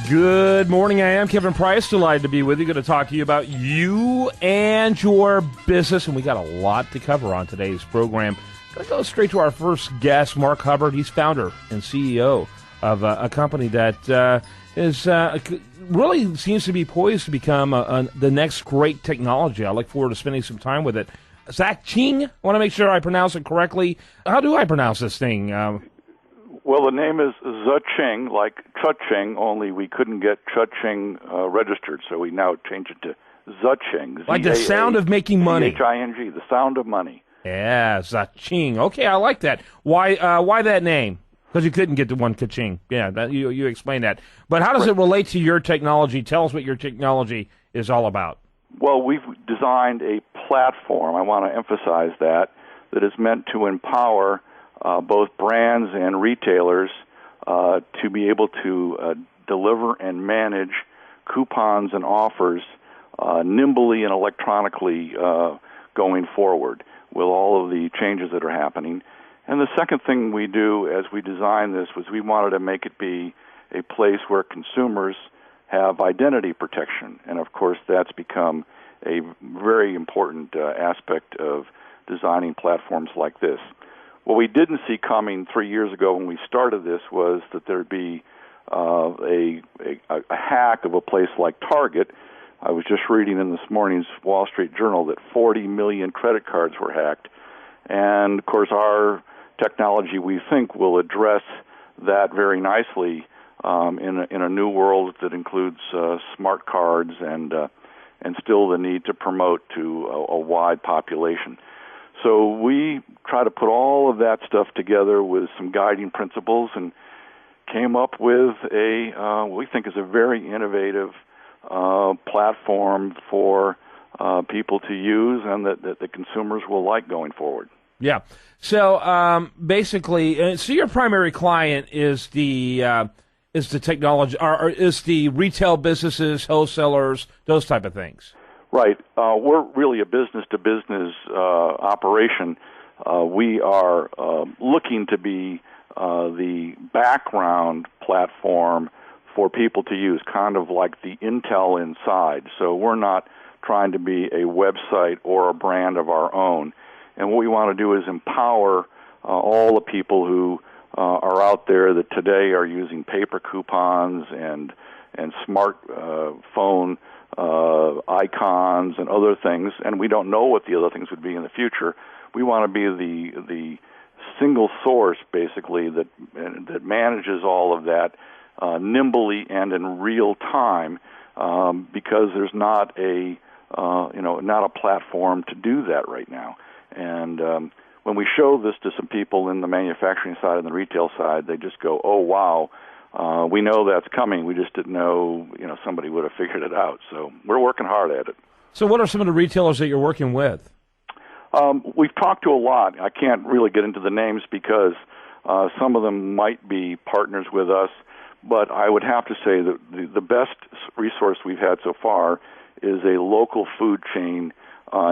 Good morning. I am Kevin Price. Delighted to be with you. Going to talk to you about you and your business, and we got a lot to cover on today's program. Going to go straight to our first guest, Mark Hubbard. He's founder and CEO of a company that really seems to be poised to become the next great technology. I look forward to spending some time with it. Zach Ching, I want to make sure I pronounce it correctly. How do I pronounce this thing? Well, the name is Ching, like Ching, only we couldn't get Ching registered, so we now changed it to Ching. Like the sound of making money. Ching, the sound of money. Yeah, Ching. Okay, I like that. Why that name? Because you couldn't get the one Ka-ching. Yeah, you explained that. But how does it relate to your technology? Tell us what your technology is all about. Well, we've designed a platform, I want to emphasize that is meant to empower both brands and retailers to be able to deliver and manage coupons and offers nimbly and electronically going forward with all of the changes that are happening. And the second thing we do as we designed this was we wanted to make it be a place where consumers have identity protection. And, of course, that's become a very important aspect of designing platforms like this. What we didn't see coming 3 years ago when we started this was that there'd be a hack of a place like Target. I was just reading in this morning's Wall Street Journal that 40 million credit cards were hacked. And, of course, our technology, we think, will address that very nicely in a new world that includes smart cards and still the need to promote to a wide population. So we try to put all of that stuff together with some guiding principles and came up with what we think is a very innovative platform for people to use and that the consumers will like going forward. Yeah. So basically, so your primary client is the technology, or is the retail businesses, wholesalers, those type of things. Right. We're really a business-to-business operation. We are looking to be the background platform for people to use, kind of like the Intel inside. So we're not trying to be a website or a brand of our own. And what we want to do is empower all the people who are out there that today are using paper coupons and smart phone icons and other things, and we don't know what the other things would be in the future. We want to be the single source, basically, that manages all of that nimbly and in real time, because there's not a platform to do that right now. And when we show this to some people in the manufacturing side and the retail side, they just go, "Oh wow, we know that's coming. We just didn't know, somebody would have figured it out." So we're working hard at it. So what are some of the retailers that you're working with? We've talked to a lot. I can't really get into the names because some of them might be partners with us, but I would have to say that the best resource we've had so far is a local food chain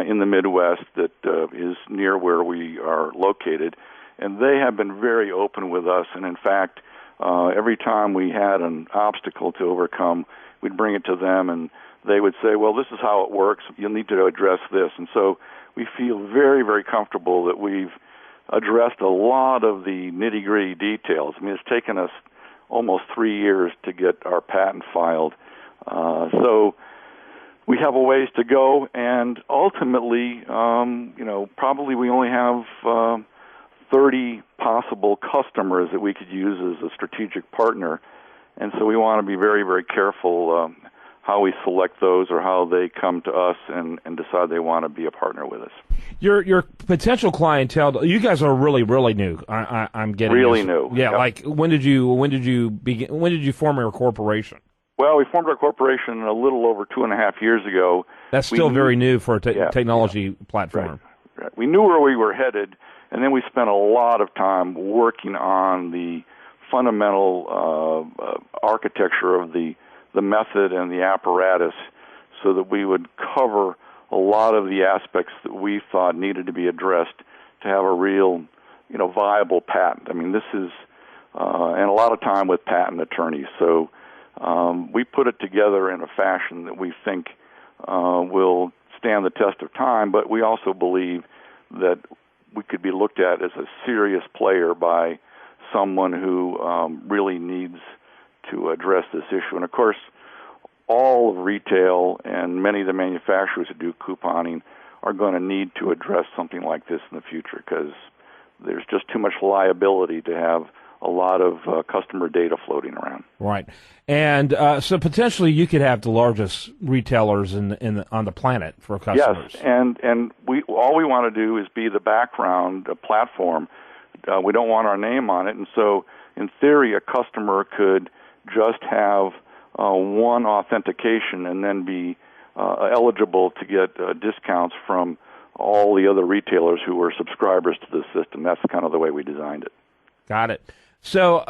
in the Midwest that is near where we are located, and they have been very open with us. And in fact, every time we had an obstacle to overcome, we'd bring it to them, and they would say, "Well, this is how it works. You'll need to address this." And so we feel very, very comfortable that we've addressed a lot of the nitty-gritty details. I mean, it's taken us almost 3 years to get our patent filed. So we have a ways to go, and ultimately, probably we only have 30 possible customers that we could use as a strategic partner, and so we want to be very, very careful how we select those or how they come to us and decide they want to be a partner with us. Your potential clientele, you guys are really, really new. I'm getting really this. new. Yeah, yep. Like when did you begin? When did you form your corporation? Well, we formed our corporation a little over 2.5 years ago. That's still very new for a technology platform. Right. We knew where we were headed, and then we spent a lot of time working on the fundamental architecture of the method and the apparatus so that we would cover a lot of the aspects that we thought needed to be addressed to have a real, viable patent. I mean, this is, and a lot of time with patent attorneys. So we put it together in a fashion that we think will stand the test of time, but we also believe that we could be looked at as a serious player by someone who really needs to address this issue. And, of course, all of retail and many of the manufacturers that do couponing are going to need to address something like this in the future because there's just too much liability to have a lot of customer data floating around. Right. And so potentially you could have the largest retailers on the planet for customers. Yes, and all we want to do is be the background platform. We don't want our name on it, and so in theory a customer could just have one authentication and then be eligible to get discounts from all the other retailers who are subscribers to the system. That's kind of the way we designed it. Got it. So,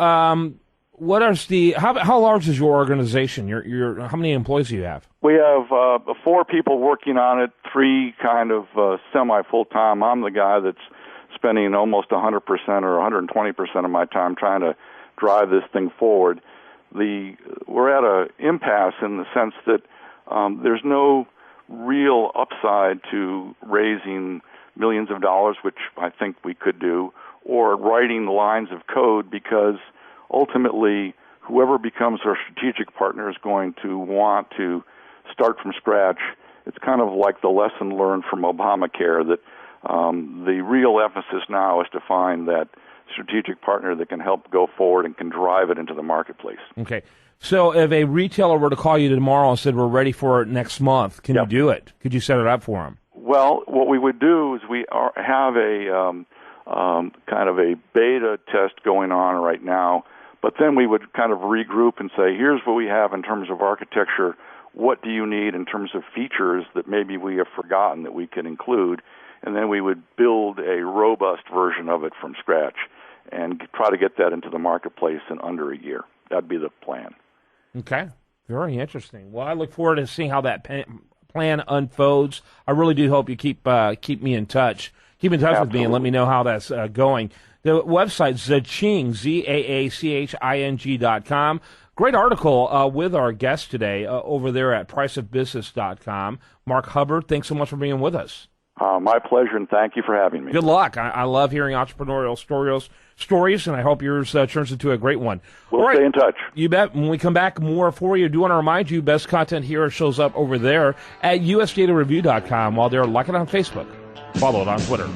what are how large is your organization? How many employees do you have? We have 4 people working on it, 3 kind of semi full-time. I'm the guy that's spending almost 100% or 120% of my time trying to drive this thing forward. We're at an impasse in the sense that there's no real upside to raising millions of dollars, which I think we could do, or writing lines of code, because ultimately whoever becomes our strategic partner is going to want to start from scratch. It's kind of like the lesson learned from Obamacare that the real emphasis now is to find that strategic partner that can help go forward and can drive it into the marketplace. Okay. So if a retailer were to call you tomorrow and said, we're ready for it next month, can you do it? Could you set it up for them? Well, what we would do is we have a kind of a beta test going on right now, but then we would kind of regroup and say, here's what we have in terms of architecture. What do you need in terms of features that maybe we have forgotten that we can include? And then we would build a robust version of it from scratch and try to get that into the marketplace in under a year. That'd be the plan. Okay. Very interesting. Well, I look forward to seeing how that plan unfolds. I really do hope you keep me in touch. Keep in touch with me and let me know how that's going. The website, Zaaching, ZAACHING.com. Great article with our guest today over there at priceofbusiness.com. Mark Hubbard, thanks so much for being with us. My pleasure, and thank you for having me. Good luck. I love hearing entrepreneurial stories, and I hope yours turns into a great one. We'll stay in touch. You bet. When we come back, more for you. I do want to remind you, best content here shows up over there at usdatareview.com while they're like it on Facebook. Follow it on Twitter.